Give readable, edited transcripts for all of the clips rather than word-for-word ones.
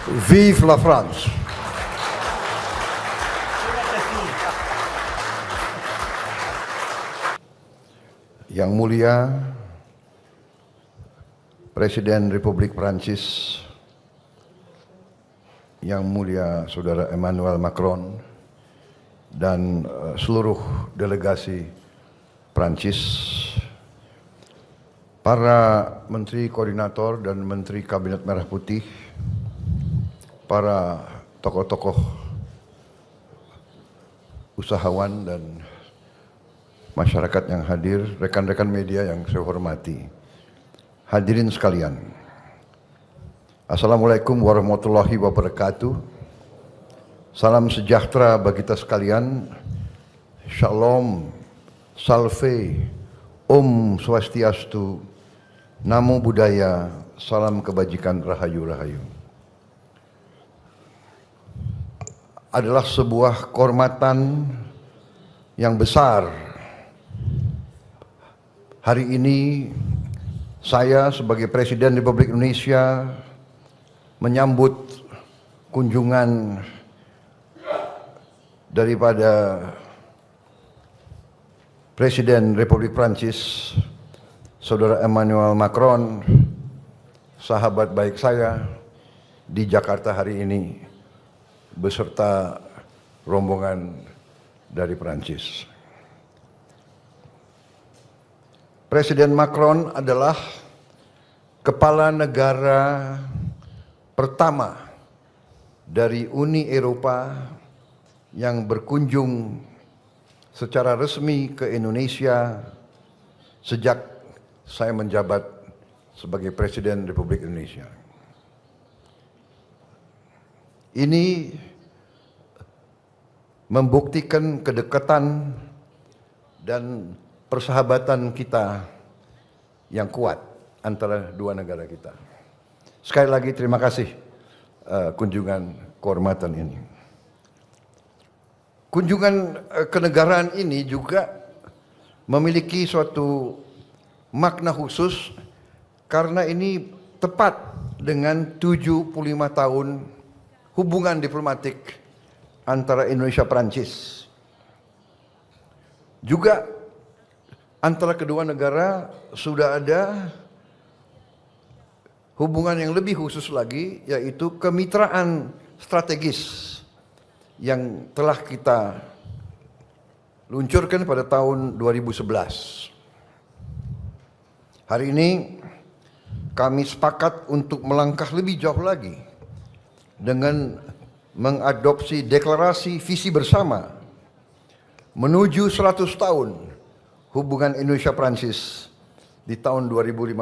Vive la France. Yang mulia Presiden Republik Prancis, yang mulia Saudara Emmanuel Macron, dan seluruh delegasi Prancis, para Menteri Koordinator dan Menteri Kabinet Merah Putih, para tokoh-tokoh usahawan dan masyarakat yang hadir, rekan-rekan media yang saya hormati, hadirin sekalian, Assalamualaikum warahmatullahi wabarakatuh. Salam sejahtera bagi kita sekalian. Shalom, salve, Om Swastiastu, Namo Buddhaya, salam kebajikan, rahayu rahayu. Adalah sebuah kehormatan yang besar hari ini saya sebagai Presiden Republik Indonesia menyambut kunjungan daripada Presiden Republik Prancis, Saudara Emmanuel Macron, sahabat baik saya di Jakarta hari ini beserta rombongan dari Prancis. Presiden Macron adalah kepala negara pertama dari Uni Eropa yang berkunjung secara resmi ke Indonesia sejak saya menjabat sebagai Presiden Republik Indonesia. Ini membuktikan kedekatan dan persahabatan kita yang kuat antara dua negara kita. Sekali lagi terima kasih kunjungan kehormatan ini. Kunjungan kenegaraan ini juga memiliki suatu makna khusus karena ini tepat dengan 75 tahun hubungan diplomatik antara Indonesia Prancis. Juga antara kedua negara sudah ada hubungan yang lebih khusus lagi, yaitu kemitraan strategis yang telah kita luncurkan pada tahun 2011. Hari ini kami sepakat untuk melangkah lebih jauh lagi dengan mengadopsi deklarasi visi bersama menuju 100 tahun hubungan Indonesia-Prancis di tahun 2050.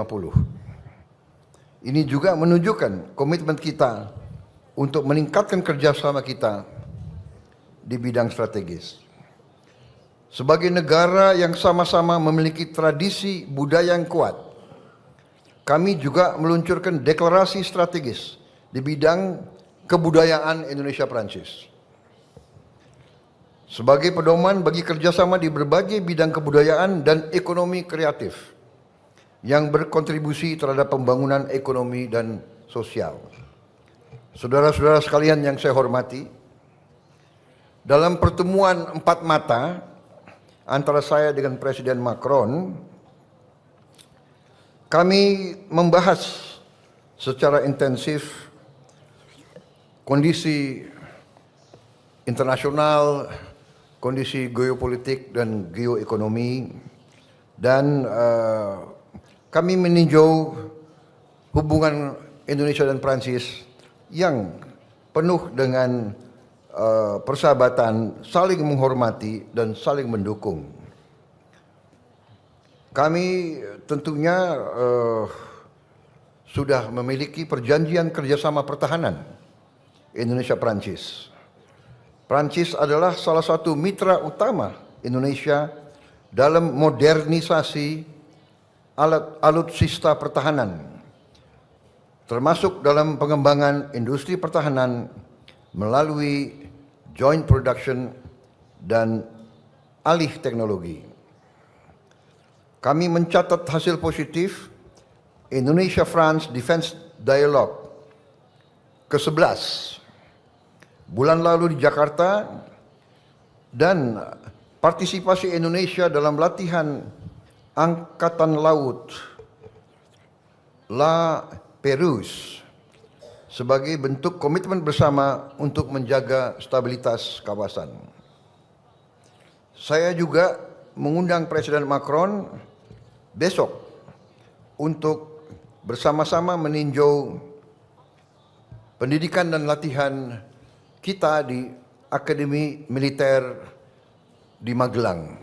Ini juga menunjukkan komitmen kita untuk meningkatkan kerjasama kita di bidang strategis. Sebagai negara yang sama-sama memiliki tradisi budaya yang kuat, kami juga meluncurkan deklarasi strategis di bidang kebudayaan Indonesia-Prancis. Sebagai pedoman bagi kerjasama di berbagai bidang kebudayaan dan ekonomi kreatif yang berkontribusi terhadap pembangunan ekonomi dan sosial. Saudara-saudara sekalian yang saya hormati, dalam pertemuan empat mata antara saya dengan Presiden Macron, kami membahas secara intensif kondisi internasional, kondisi geopolitik dan geoekonomi, dan kami meninjau hubungan Indonesia dan Prancis yang penuh dengan persahabatan, saling menghormati dan saling mendukung. Kami tentunya sudah memiliki perjanjian kerjasama pertahanan Indonesia-Prancis. Prancis adalah salah satu mitra utama Indonesia dalam modernisasi alutsista pertahanan, termasuk dalam pengembangan industri pertahanan melalui joint production dan alih teknologi. Kami mencatat hasil positif Indonesia-France Defense Dialogue ke-11 bulan lalu di Jakarta, dan partisipasi Indonesia dalam latihan Angkatan Laut La Perouse sebagai bentuk komitmen bersama untuk menjaga stabilitas kawasan. Saya juga mengundang Presiden Macron besok untuk bersama-sama meninjau pendidikan dan latihan kita di Akademi Militer di Magelang.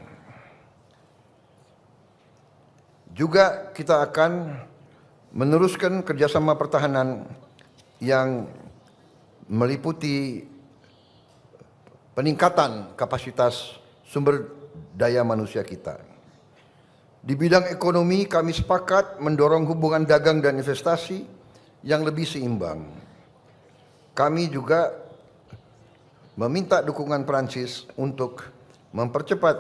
Juga kita akan meneruskan kerjasama pertahanan yang meliputi peningkatan kapasitas sumber daya manusia kita. Di bidang ekonomi, kami sepakat mendorong hubungan dagang dan investasi yang lebih seimbang. Kami juga meminta dukungan Prancis untuk mempercepat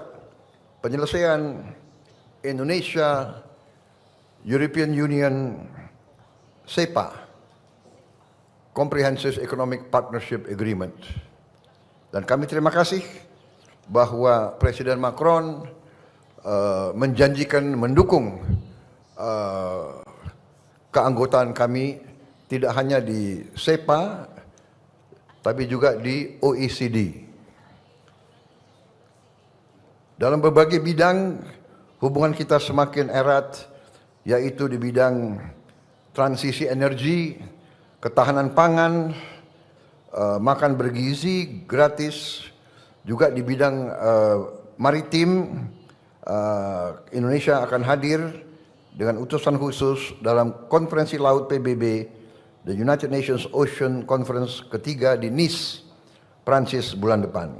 penyelesaian Indonesia European Union CEPA, Comprehensive Economic Partnership Agreement. Dan kami terima kasih bahwa Presiden Macron menjanjikan mendukung keanggotaan kami tidak hanya di CEPA tapi juga di OECD. Dalam berbagai bidang hubungan kita semakin erat, yaitu di bidang transisi energi, ketahanan pangan, makan bergizi gratis, juga di bidang maritim. Indonesia akan hadir dengan utusan khusus dalam konferensi laut PBB, the United Nations Ocean Conference ketiga di Nice, Prancis bulan depan.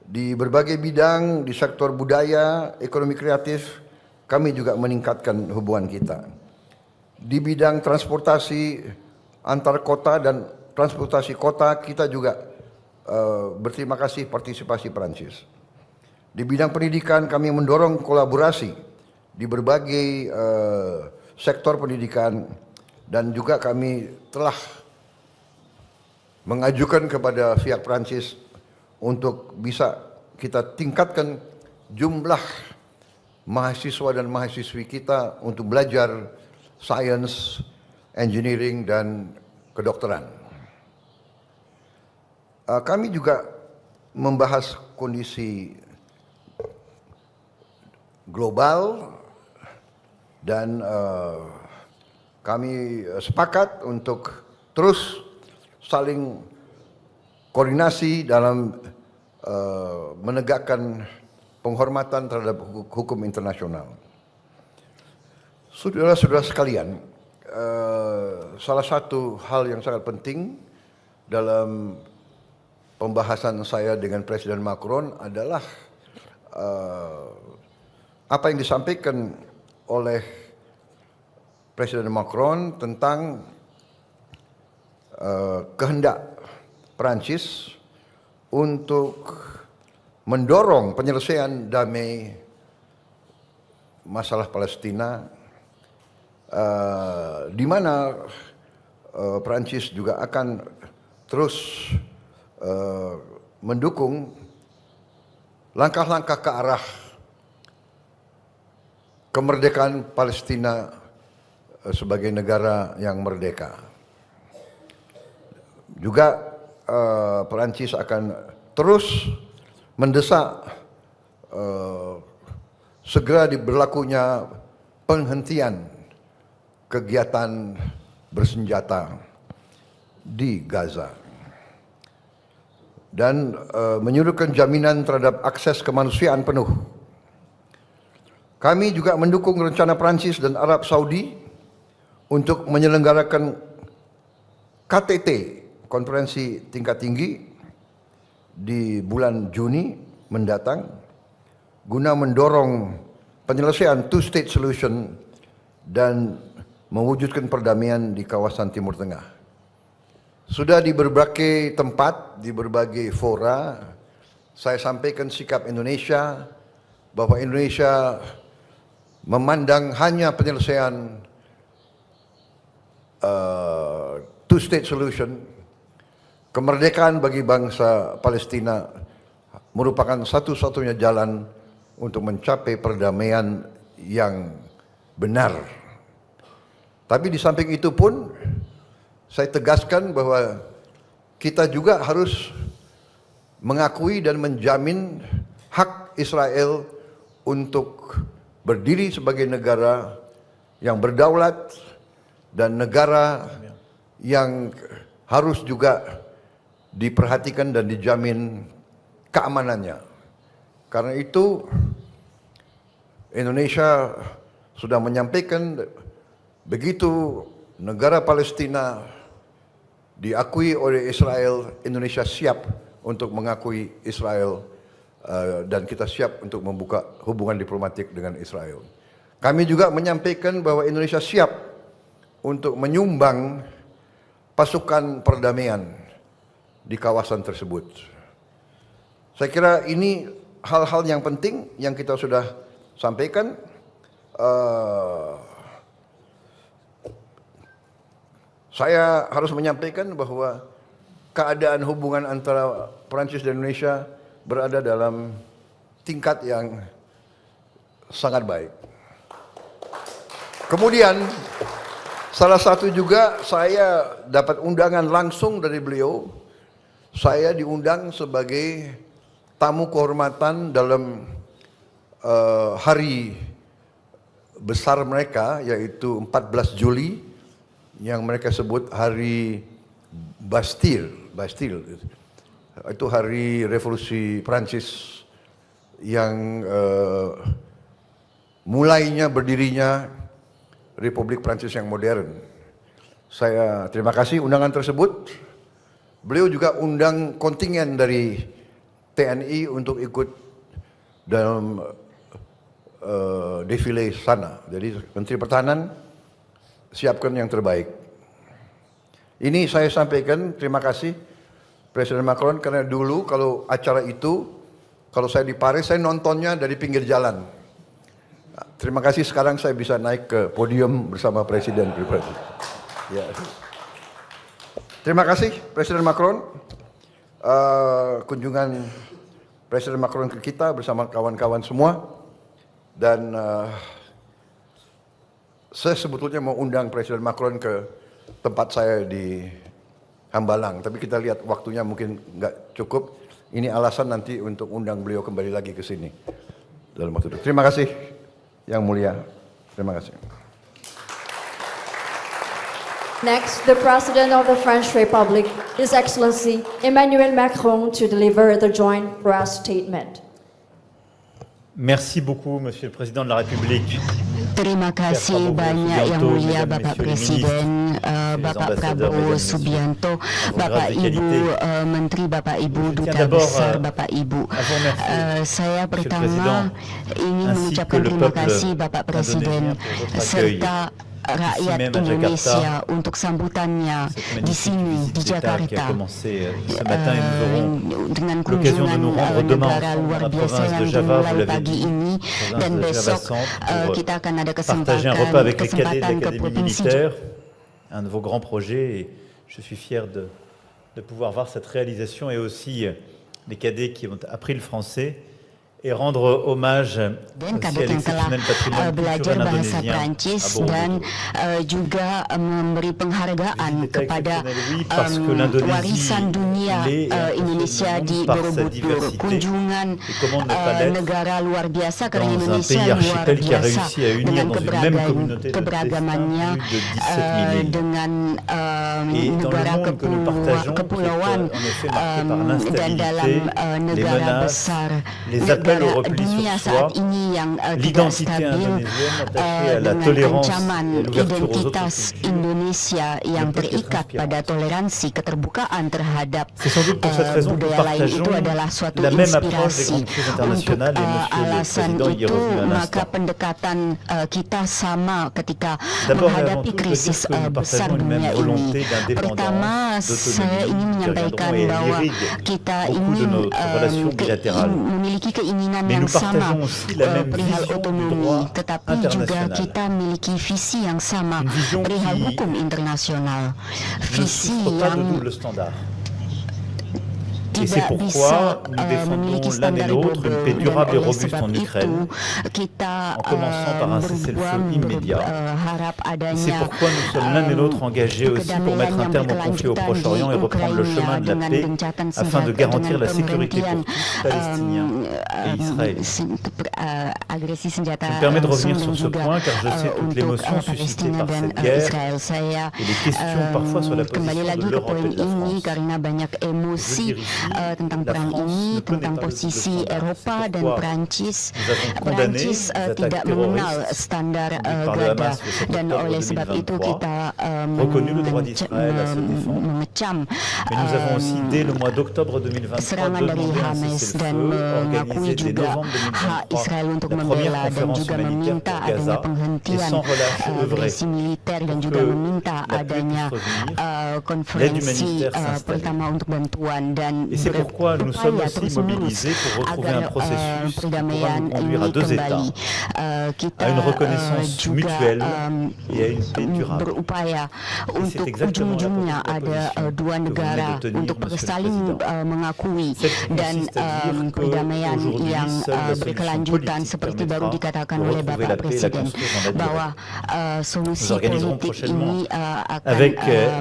Di berbagai bidang, di sektor budaya, ekonomi kreatif, kami juga meningkatkan hubungan kita. Di bidang transportasi antar kota dan transportasi kota, kita juga berterima kasih partisipasi Prancis. Di bidang pendidikan, kami mendorong kolaborasi di berbagai sektor pendidikan, dan juga kami telah mengajukan kepada pihak Prancis untuk bisa kita tingkatkan jumlah mahasiswa dan mahasiswi kita untuk belajar sains, engineering, dan kedokteran. Kami juga membahas kondisi global dan kami sepakat untuk terus saling koordinasi dalam menegakkan penghormatan terhadap hukum internasional. Saudara-saudara sekalian, salah satu hal yang sangat penting dalam pembahasan saya dengan Presiden Macron adalah apa yang disampaikan oleh Presiden Macron tentang kehendak Prancis untuk mendorong penyelesaian damai masalah Palestina, di mana Prancis juga akan terus mendukung langkah-langkah ke arah kemerdekaan Palestina sebagai negara yang merdeka. Juga Perancis akan terus mendesak segera diberlakunya penghentian kegiatan bersenjata di Gaza dan menyuruhkan jaminan terhadap akses kemanusiaan penuh. Kami juga mendukung rencana Prancis dan Arab Saudi untuk menyelenggarakan KTT, konferensi tingkat tinggi, di bulan Juni mendatang guna mendorong penyelesaian two-state solution dan mewujudkan perdamaian di kawasan Timur Tengah. Sudah di berbagai tempat, di berbagai fora, saya sampaikan sikap Indonesia bahwa Indonesia memandang hanya penyelesaian two-state solution, kemerdekaan bagi bangsa Palestina merupakan satu-satunya jalan untuk mencapai perdamaian yang benar. Tapi di samping itu pun, saya tegaskan bahwa kita juga harus mengakui dan menjamin hak Israel untuk berdiri sebagai negara yang berdaulat dan negara yang harus juga diperhatikan dan dijamin keamanannya. Karena itu Indonesia sudah menyampaikan begitu negara Palestina diakui oleh Israel, Indonesia siap untuk mengakui Israel dan kita siap untuk membuka hubungan diplomatik dengan Israel. Kami juga menyampaikan bahwa Indonesia siap untuk menyumbang pasukan perdamaian di kawasan tersebut. Saya kira ini hal-hal yang penting yang kita sudah sampaikan. Saya harus menyampaikan bahwa keadaan hubungan antara Perancis dan Indonesia berada dalam tingkat yang sangat baik. Kemudian salah satu juga saya dapat undangan langsung dari beliau. Saya diundang sebagai tamu kehormatan dalam hari besar mereka, yaitu 14 Juli yang mereka sebut hari Bastille. Itu hari revolusi Prancis yang mulainya berdirinya Republik Prancis yang modern. Saya terima kasih undangan tersebut. Beliau juga undang kontingen dari TNI untuk ikut dalam defile sana. Jadi Menteri Pertahanan siapkan yang terbaik. Ini saya sampaikan terima kasih Presiden Macron, karena dulu kalau acara itu, kalau saya di Paris, saya nontonnya dari pinggir jalan. Terima kasih sekarang saya bisa naik ke podium bersama Presiden pribadi. Ya. Terima kasih Presiden Macron. Kunjungan Presiden Macron ke kita bersama kawan-kawan semua. Dan saya sebetulnya mau undang Presiden Macron ke tempat saya di Hambalang. Tapi kita lihat waktunya mungkin nggak cukup. Ini alasan nanti untuk undang beliau kembali lagi ke sini dalam waktu itu. Terima kasih Yang Mulia. Terima kasih. Next, the President of the French Republic, His Excellency Emmanuel Macron, to deliver the joint press statement. Merci beaucoup, Monsieur le Président de la République. Terima kasih banyak Yang Mulia Bapak Presiden, Bapak Prabowo Subianto, Bapak Ibu Menteri, Bapak Ibu Duta Besar, Bapak Ibu. Saya pertama ingin mengucapkan terima kasih Bapak Presiden serta rakyat Indonesia untuk sambutannya di sini di Jakarta dengan kunjungan negara luar biasa yang dimulai pagi ini, dan besok kita akan ada kesempatan ke provinsi. Un de vos grands projets, et je suis fier de pouvoir voir cette réalisation, et aussi les cadets qui ont appris le français et rendre hommage dan aussi à kadet yang telah l'exceptionnel patrimoine belajar culturel bahasa indonésien Prancis à Borobudur. dan juga memberi penghargaan Visite kepada exceptionnelle, oui, parce que l'Indonésie warisan dunia l'est Indonesia di par sa Borobudur. diversité. Kunjungan Et comment ne pas l'être negara luar biasa, karena dans un Indonesia pays luar archipel qui a biasa réussi à unir dengan dans une même communauté de keberagamannya, destin plus de 17 000 îles. dengan Et dans le negara monde que nous partageons, qui est kepulauan en effet marqué par dan l'instabilité, dalam les negara menaces, besar, les appels au negara repli sur dunia soi, saat ini yang tidak l'identité stabil, indonésienne attachée à la dengan tolérance ancaman et l'ouverture aux autres identitas cultures. Indonesia yang peut être terikat inspirant. pada toleransi, keterbukaan terhadap C'est sans doute pour cette raison que nous budaya lain. Itu partageons adalah suatu la même approche des inspirasi. grandes crises Untuk internationales, et Monsieur le alasan Président y est itu, revenu un maka instant. pendekatan kita sama ketika D'abord et avant menghadapi tout, krisis je veux dire que nous besar partageons une dunia même ini. volonté d'indépendance, Pertama, saya ingin d'autonomie, menyampaikan qui bahwa reviendront et kita beaucoup de ingin notre relation bilatérale. memiliki keinginan keinginan Mais yang nous partageons sama aussi la même perihal vision du otonomi, droit tetapi juga international. kita memiliki visi yang sama Une vision perihal qui hukum internasional, ne visi souffre pas de yang double standard. Et c'est tidak bisa pourquoi nous memiliki défendons l'un et standar l'autre une paix double, durable dan et oleh robuste sebab en itu Ukraine, kita en commençant par un cessez-le-feu immédiat. harap Et c'est adanya pourquoi nous sommes l'un et l'autre engagés aussi pour mettre un terme au conflit au Proche-Orient et reprendre le chemin de la paix afin de garantir la sécurité pour tous, Palestiniens et Israéliens. agresi senjata Je me permets de revenir langsung sur dan ce juga point car je sais toute l'émotion suscitée Palestina par dan cette guerre Israel. Saya et les questions parfois sur la kembali position lagi de ke l'Europe poin et de la ini France. karena banyak emosi Je veux dire ici, tentang la perang France ini, ne connaît tentang pas le posisi double standard. Eropa C'est dan pourquoi Perancis. nous avons condamné Perancis les attaques tidak mengenal terroristes standar conduites par le gada Hamas le 7 dan octobre oleh sebab itu 2023, kita reconnu le droit d'Israël à se défendre. mengecam Mais nous avons aussi, dès le mois d'octobre 2023, serangan dari demandé un Hamas dan cessez-le-feu mengakui organisé dès juga novembre hak 2023, Israel untuk la première membela dan conférence juga humanitaire meminta pour adanya Gaza, et penghentian sans relâche œuvrer agresi militer dan pour juga que meminta la paix adanya puisse revenir, l'aide konferensi humanitaire s'installer. pertama untuk bantuan dan Et c'est pourquoi nous sommes berupaya aussi terus-menerus mobilisés pour retrouver agar un processus qui pourra perdamaian nous conduire à ini deux kembali. États, Kita à une reconnaissance juga mutuelle et à une paix durable. berupaya c'est untuk exactement ujung-ujungnya la ada position dua que vous negara venez de tenir, untuk Monsieur le saling Président. mengakui Celle dan consiste à dire que perdamaian aujourd'hui, yang seule la solution berkelanjutan politique seperti baru permettra dikatakan de oleh retrouver Bapak la paix et la Presiden construire dans la durée. bahwa solusi Nous organiserons politik prochainement ini akan avec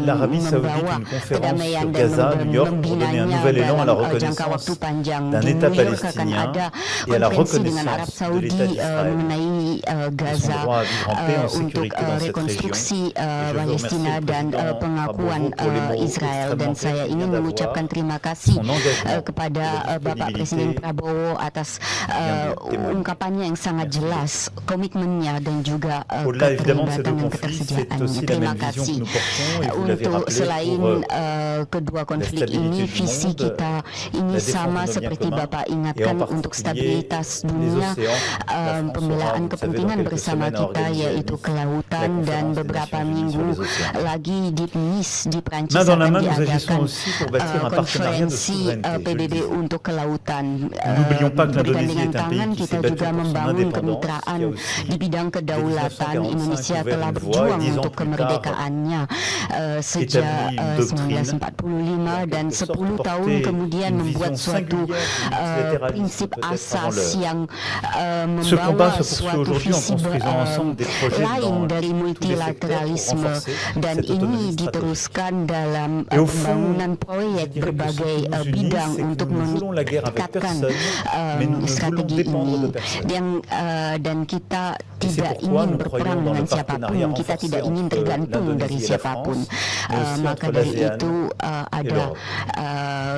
l'Arabie Saoudite membawa une conférence perdamaian sur dan Gaza, New York, pour donner un membinanya nouvel élan à la dalam jangka reconnaissance waktu panjang. d'un Di État New York akan palestinien ada et à la konferensi dengan Arab reconnaissance de Saudi l'État d'Israël mengenai et son Gaza droit à vivre en paix et en untuk sécurité dans cette région. rekonstruksi Et je veux Palestina remercier le dan président pengakuan Prabowo pour les mots Israel dan extrêmement saya clairs qu'il ingin vient mengucapkan d'avoir, terima kasih son engagement kepada et la Bapak Presiden disponibilité Prabowo atas yang témoigne. ungkapannya yang sangat Merci. jelas, komitmennya dan juga Au-delà évidemment de ces keterlibatan deux dan conflits, c'est ketersediaannya. aussi la Terima même vision kasih. que nous portons et vous l'avez Untuk rappelé selain pour kedua konflik stabilité ini, du visi monde, kita ini la défense sama de nos biens seperti communs, Bapak et en ingatkan particulier untuk stabilitas les dunia, océans. La France pembelaan aura, vous le savez, kepentingan dans quelques bersama semaines, à kita organiser yaitu kelautan la dan conférence des beberapa Nations Unies minggu sur les océans. lagi di Nice di Prancis Main dans la akan main, nous agissons diadakan aussi pour bâtir un partenariat de konferensi souveraineté. Je le PBB dis. untuk kelautan. N'oublions pas que l'Indonésie Bergandengan est un pays tangan qui kita s'est battu juga pour son membangun indépendance, kemitraan qui a aussi, di bidang kedaulatan. 1945 Indonesia ouvert telah une voie, berjuang et 10 ans untuk plus kemerdekaannya sejak établi une doctrine 1945 dan en quelque sorte 10 tahun porter kemudian une membuat vision suatu singulière du multilatéralisme, prinsip peut-être asas avant l'heure. yang Ce combat membawa se poursuit suatu aujourd'hui en visi construisant ensemble des projets lain dans dari tous les secteurs pour multilateralisme renforcer dan cette ini autonomie stratégique. diteruskan dalam Et au fond, pembangunan je proyek dirais que ce berbagai qui nous unit, bidang c'est que untuk nous voulons la guerre avec meningkatkan personne, mais nous ne voulons strategi dépendre ini de personne. dan kita Et c'est tidak pourquoi ingin nous berperang croyons dans dengan le partenariat siapapun, kita renforcé tidak ingin entre tergantung dari l'Indonésie et la siapapun. France, mais aussi Maka entre dari l'ASEAN itu et ada l'Europe.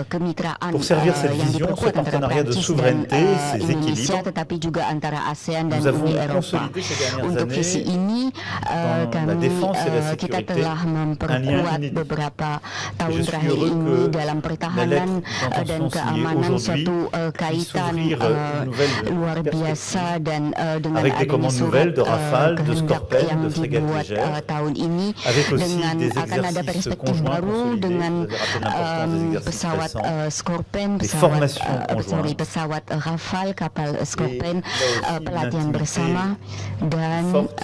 kemitraan Pour servir cette yang vision, ce diperkuat antara partenariat de Prancis dan souveraineté, ces Indonesia, équilibres, tetapi juga antara ASEAN dan nous avons Uni Eropa. consolidé ces dernières Untuk années visi ini dans la kami défense et la kita sécurité telah un lien memperkuat inédit. beberapa tahun je suis terakhir heureux ini que dalam la pertahanan lettre dan d'intention signée keamanan aujourd'hui suatu puisse kaitan ouvrir une nouvelle luar biasa dan dengan avec des adanya commandes surat nouvelles de Rafale, de kehendak Scorpène, yang de frégates dibuat légères, tahun ini avec aussi dengan des akan ada exercices perspektif conjoints baru consolidés. dengan Vous avez rappelé l'importance des exercices pesawat récents, Scorpion, des pesawat formations conjointes. pesawat Rafale, kapal Scorpion, là aussi, pelatihan une bersama dan forte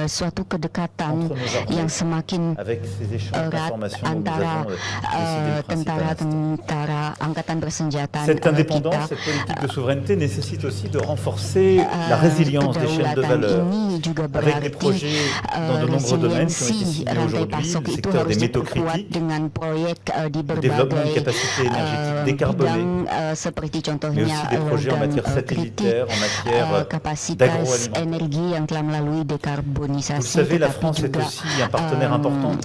suatu kedekatan entre nos armées, yang semakin avec ces échanges erat d'informations dont nous antara avons décidé le principe à l'instant. tentara angkatan bersenjata Cette kita. indépendance, cette politique de souveraineté nécessite aussi de renforcer la résilience des chaînes de Kedaulatan valeur, ini juga avec des berarti projets dans de nombreux domaines qui ont été resiliensi signés rantai aujourd'hui, pasok le itu secteur harus des métaux diperkuat critiques, dengan proyek di le développement de berbagai capacités énergétiques décarbonées, bidang seperti mais contohnya aussi des projets en logam matière kritik, satellitaire, en matière kapasitas d'agroalimentaire. energi yang telah melalui Vous le dekarbonisasi, savez, la tetapi France est juga aussi un partenaire important de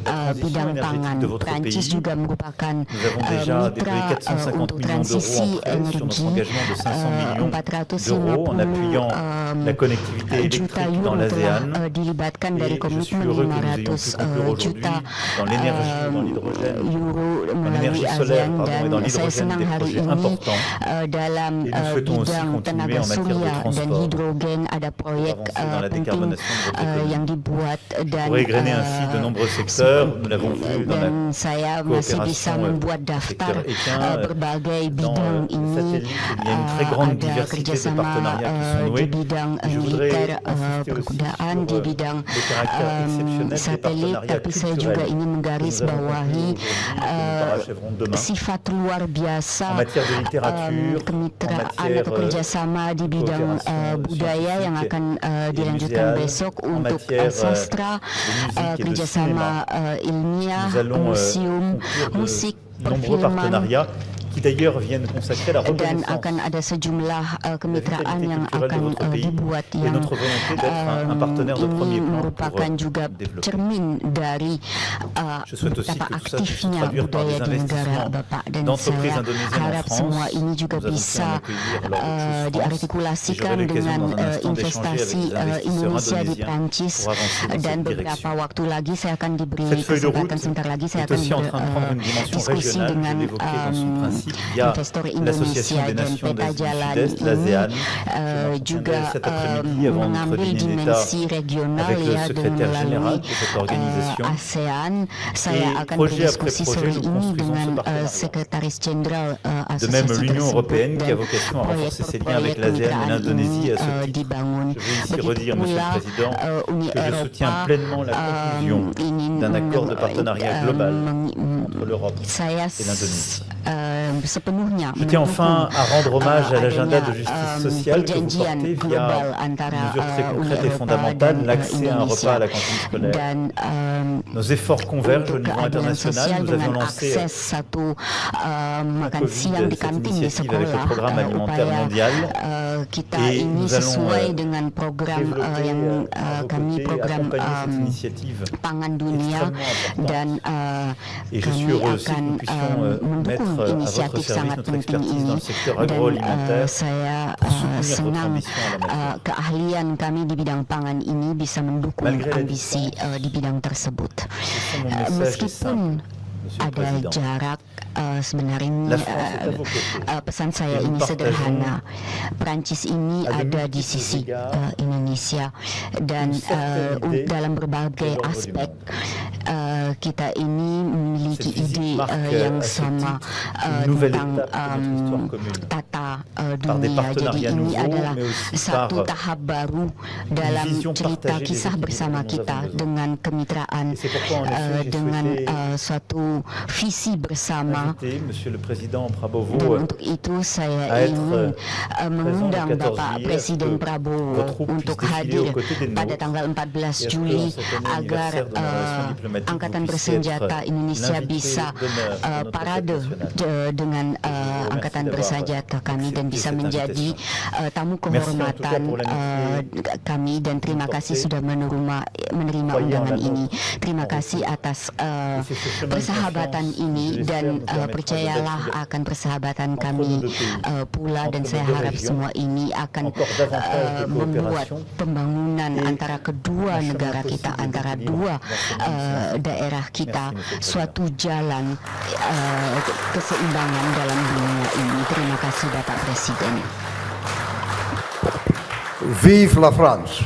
la transition bidang énergétique pangan. de votre Prancis pays. juga merupakan Nous avons déjà mitra déployé 450 untuk millions d'euros transisi en prêt sur notre energi, engagement de 500 millions 450 d'euros en appuyant la connectivité mobilité juta électrique dans euro telah l'ASEAN. dilibatkan dari Et je suis komitmen heureux que nous ayons pu 500 conclure aujourd'hui juta dans l'énergie, dans l'hydrogène, euro dans melalui l'énergie solaire, ASEAN, pardon, et dans dan saya l'hydrogène senang des hari projets ini importants. dalam Et nous souhaitons aussi bidang continuer tenaga en matière de surya dan transport hidrogen ada proyek avancer dans la penting décarbonation de votre économie. yang dibuat dan Pour égrener ainsi de nombreux secteurs, nous l'avons vu dans la dan saya masih bisa coopération membuat daftar secteur équin, berbagai dans bidang les ini. satellites, il y a une très grande Ada diversité de kerjasama partenariats qui sont di noués. bidang Je voudrais militer, insister aussi perkudaan, sur di bidang le caractère exceptionnel des satelit, partenariats tapi saya juga culturels ingin que menggarisbawahi nous avons conclus aujourd'hui et que nous parachèverons demain. sifat luar biasa En matière de littérature, kemitraan en matière, atau kerjasama di bidang coopération budaya yang scientifique akan et dilanjutkan muséale, besok en untuk matière, sastra, de musique et de kerjasama ilmiah, Nous allons museum, conclure musik, de nombreux perfilman, partenariats qui d'ailleurs viennent consacrer la dan reconnaissance akan ada sejumlah kemitraan vitalité yang culturelle de akan votre pays dibuat et yang notre volonté d'être un partenaire de premier ini plan merupakan pour juga développer. cermin dari Je souhaite aussi betapa que tout ça puisse se aktifnya traduire par budaya des di negara investissements Bapak dan d'entreprises saya indonésiennes en harap France. semua ini juga Nous avons pu en bisa accueillir lors de Choose France. diartikulasikan Et j'aurai l'occasion dengan dans un instant investasi d'échanger avec des Indonesia investisseurs di indonésiens Prancis pour avancer dans dan cette beberapa direction. waktu lagi saya akan diberi Cette feuille de route kesempatan sebentar lagi saya est akan aussi en train de prendre une dimension berdiskusi régionale, je dengan l'ai évoqué dans son principe, via investor l'Association Indonesia des dan Nations peta du jalan Sud-Est, ini l'ASEAN. Je juga m'entretiendrai cet après-midi avant notre mengambil dîner d'État dimensi regional avec le ya dengan secrétaire général melalui de cette organisation. ASEAN. Saya Et akan projet après berdiskusi projet, sore nous ini construisons dengan ce partenariat. sekretaris jenderal De même, asosiasi l'Union tersebut européenne qui a dan vocation à proyek renforcer ses per liens avec proyek l'ASEAN et kemitraan l'Indonésie ini à ce titre. dibangun. Je veux ici Begitu redire, Monsieur pula le Président, Uni que je soutiens Eropa pleinement la conclusion ingin d'un accord de partenariat global entre l'Europe saya et l'Indonésie. sepenuhnya Je tiens enfin à rendre hommage à l'agenda adanya, de justice sociale que vous perjanjian portez global via antara une mesure très Uni concrète et Eropa fondamentale, dan l'accès à un repas Indonesia. à la cantine scolaire. Dan Nos efforts convergent au untuk niveau keadilan international. sosial Nous dengan avions lancé akses satu makan siang di cette kantin di initiative avec le sekolah, programme alimentaire upaya mondial. kita Et ini nous allons sesuai dengan program développer yang à vos kami côtés, program accompagner cette initiative pangan dunia extrêmement importante. dan Et je kami suis heureux aussi que akan nous puissions mendukung mettre à votre inisiatif service sangat notre penting expertise ini dans le secteur dan agroalimentaire saya pour soutenir votre senang ambition en la matière. keahlian kami di bidang pangan ini bisa mendukung Malgré la ambisi di bidang tersebut. Mon message est Meskipun Monsieur le ada Président. jarak, sebenarnya La France est à vos côtés. pesan saya Et nous ini partageons sederhana. Prancis ini à de ada di multiples sisi égards Indonesia dan une certaine idée dalam berbagai de l'ordre du aspek monde. kita ini memiliki Cette visite ide marque yang à ce sama titre une nouvelle tentang étape de notre histoire commune. tata Par des dunia. Jadi partenariats ini nouveaux, adalah mais aussi satu par tahap baru dalam vision cerita partagée des kisah équilibres bersama dont nous kita avons besoin. dengan kemitraan Et c'est pourquoi, en effet, j'ai dengan souhaité suatu visi bersama. Invité Monsieur le Président Dan Prabowo untuk itu à saya être ingin mengundang présent le 14 Bapak juillet, Presiden que Prabowo votre troupe untuk puisse défiler hadir aux côtés des pada nôtres. tanggal 14 Et est-ce que, Juli en cette année agar anniversaire de nos relations diplomatiques, Angkatan vous puissiez Bersenjata être Indonesia l'invité bisa d'honneur de notre parade fête nationale. dengan remercie Angkatan d'avoir Bersenjata kami dan accepté bisa cette menjadi tamu Merci en tout cas kehormatan pour l'amitié kami dan terima kasih portée. sudah menerima Croyez en undangan la ini. nôtre. Terima En kasih retour. atas Et c'est ce chemin de persahabatan confiance, ini je l'espère, dan nous permettra de percayalah bâtir akan persahabatan entre kami nos deux pays, pula dan entre saya nos deux harap régions, semua ini akan encore davantage de membuat coopération pembangunan et antara kedua un chemin negara possible kita, antara d'équilibre dua dans ce monde. daerah kita, Merci, Monsieur le suatu jalan keseimbangan dalam dunia ini. Terima kasih Bapak Presiden. Vive la France!